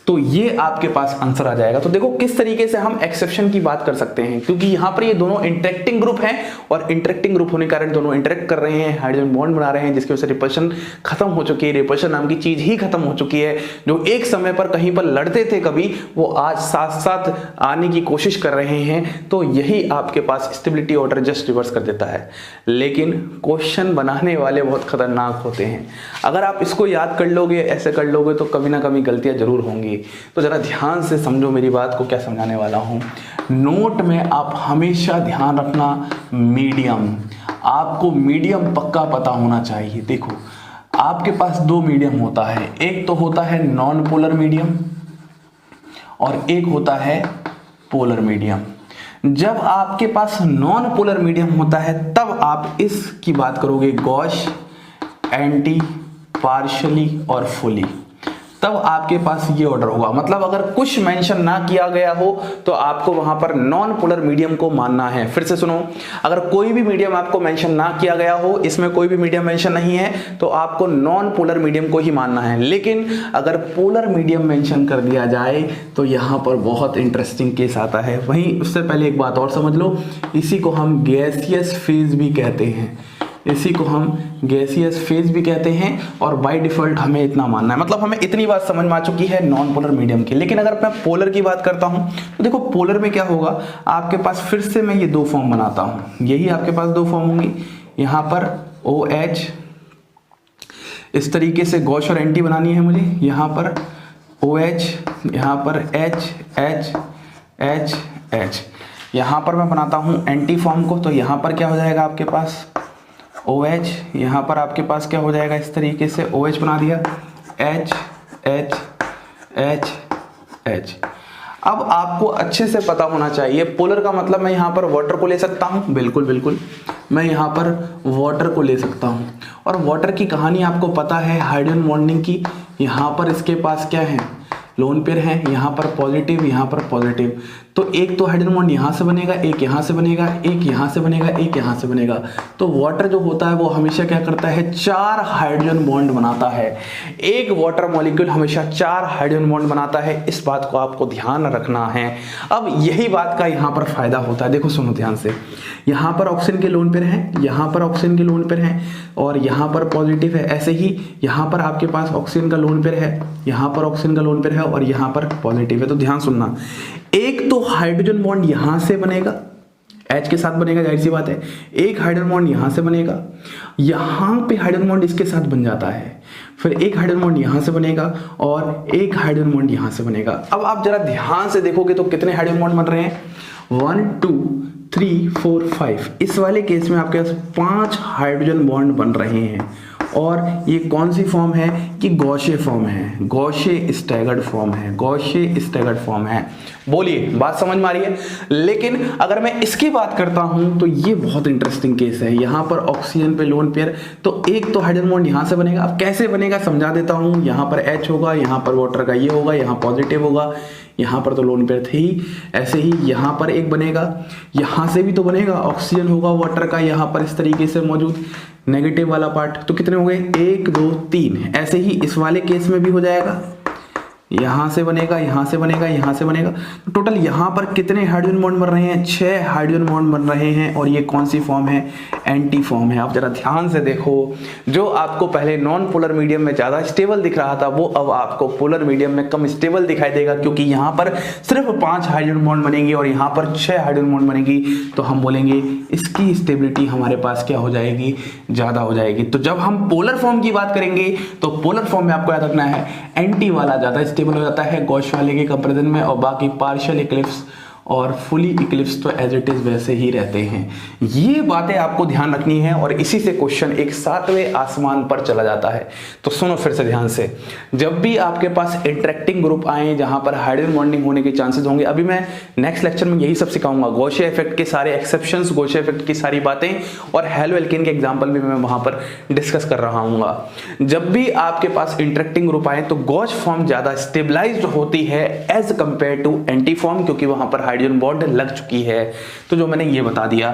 [SPEAKER 1] तो ये आपके पास आंसर आ जाएगा। तो देखो किस तरीके से हम एक्सेप्शन की बात कर सकते हैं, क्योंकि यहां पर ये दोनों इंटरेक्टिंग ग्रुप हैं और इंटरेक्टिंग ग्रुप होने के कारण दोनों इंटरेक्ट कर रहे हैं, हाइड्रोजन बॉन्ड बना रहे हैं, जिसकी वजह से रिपल्शन खत्म हो चुकी है। रिपल्शन नाम की चीज ही खत्म हो चुकी है। जो एक समय पर कहीं पर लड़ते थे कभी, वो आज साथ साथ आने की कोशिश कर रहे हैं। तो यही आपके पास स्टेबिलिटी ऑर्डर जस्ट रिवर्स कर देता है। लेकिन क्वेश्चन बनाने वाले बहुत खतरनाक होते हैं। अगर आप इसको याद कर लोगे, ऐसे कर लोगे, तो कभी ना कभी गलतियां जरूर होंगी। तो जरा ध्यान से समझो मेरी बात को, क्या समझाने वाला हूं। नोट में आप हमेशा ध्यान रखना मीडियम, आपको मीडियम पक्का पता होना चाहिए। देखो आपके पास 2 मीडियम होता है, एक तो होता है नॉन पोलर मीडियम और एक होता है पोलर मीडियम। जब आपके पास नॉन पोलर मीडियम होता है तब आप इसकी बात करोगे गॉश, एंटी, पार्शियली और फुली। तब आपके पास ये ऑर्डर होगा। मतलब अगर कुछ मेंशन ना किया गया हो तो आपको वहां पर नॉन पोलर मीडियम को मानना है। फिर से सुनो, अगर कोई भी मीडियम आपको मेंशन ना किया गया हो, इसमें कोई भी मीडियम मेंशन नहीं है, तो आपको नॉन पोलर मीडियम को ही मानना है। लेकिन अगर पोलर मीडियम मेंशन कर दिया जाए तो यहां पर बहुत इंटरेस्टिंग केस आता है। वहीं उससे पहले एक बात और समझ लो, इसी को हम गैसियस फेज भी कहते हैं। इसी को हम गैसियस फेज भी कहते हैं और बाय डिफॉल्ट हमें इतना मानना है। मतलब हमें इतनी बात समझ में आ चुकी है नॉन पोलर मीडियम की। लेकिन अगर मैं पोलर की बात करता हूं तो देखो पोलर में क्या होगा, आपके पास फिर से मैं ये 2 फॉर्म बनाता हूं, यही आपके पास 2 फॉर्म होंगी। यहां पर OH, इस तरीके से गॉश और एंटी बनानी है मुझे। यहां पर OH, यहां पर H, H, H, H। यहां पर मैं बनाता हूं एंटी फॉर्म को, तो यहां पर क्या हो जाएगा आपके पास OH, यहाँ पर आपके पास क्या हो जाएगा, इस तरीके से OH बना दिया, H, H, H, H। अब आपको अच्छे से पता होना चाहिए पोलर का मतलब मैं यहाँ पर वाटर को ले सकता हूँ, बिल्कुल बिल्कुल मैं यहाँ पर वाटर को ले सकता हूँ। और वाटर की कहानी आपको पता है हाइड्रोजन बॉन्डिंग की। यहाँ पर इसके पास क्या है, लोन पेयर है, यहाँ पर पॉजिटिव, यहाँ पर पॉजिटिव। तो एक तो हाइड्रोजन बॉन्ड यहाँ से बनेगा, एक यहाँ से बनेगा, एक यहाँ से बनेगा, एक यहाँ से बनेगा। तो वाटर जो होता है वो हमेशा क्या करता है, 4 हाइड्रोजन बॉन्ड बनाता है। एक वाटर मॉलिक्यूल हमेशा 4 हाइड्रोजन बॉन्ड बनाता है। इस बात को आपको ध्यान रखना है। अब यही बात का यहाँ पर फायदा होता है। देखो सुनो ध्यान से, यहाँ पर ऑक्सीजन के लोन पेयर है, यहाँ पर ऑक्सीजन के लोन पेयर है और यहाँ पर पॉजिटिव है। ऐसे ही यहाँ पर आपके पास ऑक्सीजन का लोन पेयर है, यहाँ पर ऑक्सीजन का लोन पेयर है और यहाँ पर पॉजिटिव है। तो ध्यान सुनना, एक तो हाइड्रोजन बॉन्ड यहां से बनेगा H के साथ बनेगा, जाहिर सी बात है। एक हाइड्रोजन बॉन्ड यहाँ से बनेगा, यहाँ पे हाइड्रोजन बॉन्ड इसके साथ बन जाता है, फिर एक हाइड्रोजन बॉन्ड यहाँ से बनेगा और एक हाइड्रोजन बॉन्ड यहाँ से बनेगा। अब आप जरा ध्यान से देखोगे तो कितने हाइड्रोजन बॉन्ड बन रहे हैं, 1 2 3 4 5। इस वाले केस में आपके पास 5 हाइड्रोजन बॉन्ड बन रहे हैं और ये कौन सी फॉर्म है कि गॉशे फॉर्म है, गॉशे स्टैगर्ड फॉर्म है, गॉशे स्टैगर्ड फॉर्म है। बोलिए बात समझ में आ रही है। लेकिन अगर मैं इसकी बात करता हूं तो ये बहुत इंटरेस्टिंग केस है। यहां पर ऑक्सीजन पे लोन पेयर, तो एक तो हाइड्रोजन बॉन्ड यहां से बनेगा। अब कैसे बनेगा समझा देता हूं। यहां पर H होगा, यहां पर वाटर का ये होगा, यहां पॉजिटिव होगा, यहाँ पर तो लोन पेयर थे ही। ऐसे ही यहाँ पर एक बनेगा, यहाँ से भी तो बनेगा, ऑक्सीजन होगा वाटर का यहाँ पर इस तरीके से मौजूद, नेगेटिव वाला पार्ट। तो कितने हो गए, 1 2 3। ऐसे ही इस वाले केस में भी हो जाएगा, यहाँ से बनेगा, यहाँ से बनेगा, यहाँ से बनेगा। तो टोटल यहाँ पर कितने हाइड्रोजन बॉन्ड बन रहे हैं, 6 हाइड्रोजन बॉन्ड बन रहे हैं। और ये कौन सी फॉर्म है, एंटी फॉर्म है। आप जरा ध्यान से देखो, जो आपको पहले नॉन पोलर मीडियम में ज़्यादा स्टेबल दिख रहा था वो अब आपको पोलर मीडियम में कम स्टेबल दिखाई देगा, क्योंकि यहाँ पर सिर्फ 5 हाइड्रोजन बॉन्ड बनेंगे और यहाँ पर 6 हाइड्रोजन बॉन्ड बनेगी। तो हम बोलेंगे इसकी स्टेबिलिटी हमारे पास क्या हो जाएगी, ज़्यादा हो जाएगी। तो जब हम पोलर फॉर्म की बात करेंगे तो पोलर फॉर्म में आपको याद रखना है एंटी वाला ज़्यादा स्टेबल हो जाता है गॉश वाले के कंपैरिजन में, और बाकी पार्शियल इक्लिप्स और फुली इक्लिप्स तो एज इट इज वैसे ही रहते हैं। ये बातें आपको ध्यान रखनी है और इसी से क्वेश्चन एक 7वें आसमान पर चला जाता है। तो सुनो फिर से ध्यान से, जब भी आपके पास इंटरेक्टिंग ग्रुप आए जहां पर हाइड्रोजन बॉन्डिंग होने के चांसेस होंगे, अभी मैं नेक्स्ट लेक्चर में यही सब सिखाऊंगा, गॉशे इफेक्ट के सारे एक्सेप्शंस, गॉशे इफेक्ट की सारी बातें, और हेलो एल्केन के एग्जांपल भी मैं वहां पर डिस्कस कर रहा हूँ। जब भी आपके पास इंटरेक्टिंग ग्रुप आए तो गॉश फॉर्म ज्यादा स्टेबलाइज्ड होती है as compare to anti form, क्योंकि वहां पर हाइड्रोजन बॉन्ड लग चुकी है। तो जो मैंने ये बता दिया।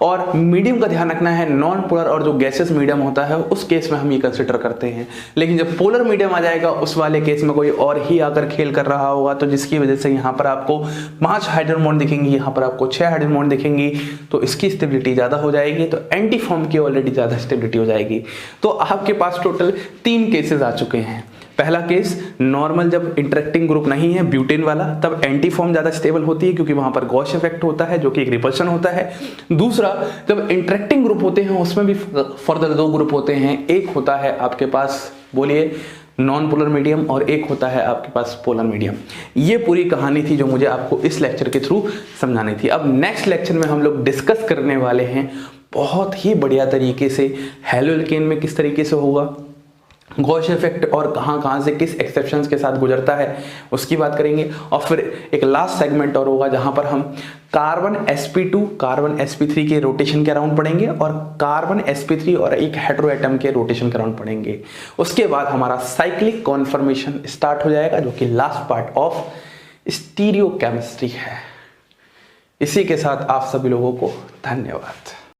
[SPEAKER 1] और मीडियम का ध्यान रखना है, नॉन पोलर और जो गैसेस मीडियम होता है उस केस में हम ये कंसीडर करते हैं। लेकिन जब पोलर मीडियम आ जाएगा उस वाले केस में कोई और ही आकर खेल कर रहा होगा, तो जिसकी वजह से यहाँ पर आपको 5 हाइड्रोजन बॉन्ड दिखेंगी, यहाँ पर आपको 6 हाइड्रोजन बॉन्ड दिखेंगी, तो इसकी स्टेबिलिटी ज्यादा हो जाएगी, तो एंटी फॉर्म की ऑलरेडी ज्यादा स्टेबिलिटी हो जाएगी। तो आपके पास टोटल 3 केसेस आ चुके हैं। पहला केस नॉर्मल, जब इंटरेक्टिंग ग्रुप नहीं है ब्यूटेन वाला, तब एंटी फॉर्म ज्यादा स्टेबल होती है क्योंकि वहां पर गॉश इफेक्ट होता है जो कि एक रिपल्शन होता है। दूसरा, जब इंटरेक्टिंग ग्रुप होते हैं उसमें भी फर्दर 2 ग्रुप होते हैं, एक होता है आपके पास बोलिए नॉन पोलर मीडियम और एक होता है आपके पास पोलर मीडियम। ये पूरी कहानी थी जो मुझे आपको इस लेक्चर के थ्रू समझानी थी। अब नेक्स्ट लेक्चर में हम लोग डिस्कस करने वाले हैं बहुत ही बढ़िया तरीके से हेलो एल्केन में किस तरीके से होगा, गॉश इफेक्ट और कहां से किस एक्सेप्शंस के साथ गुजरता है उसकी बात करेंगे। और फिर एक लास्ट सेगमेंट और होगा जहां पर हम कार्बन sp2 कार्बन sp3 के रोटेशन के अराउंड पढ़ेंगे और कार्बन sp3 और एक हेटेरो एटम के रोटेशन के अराउंड पढ़ेंगे। उसके बाद हमारा साइक्लिक कॉन्फर्मेशन स्टार्ट हो जाएगा जो कि लास्ट पार्ट ऑफ स्टीरियोकेमिस्ट्री है। इसी के साथ आप सभी लोगों को धन्यवाद।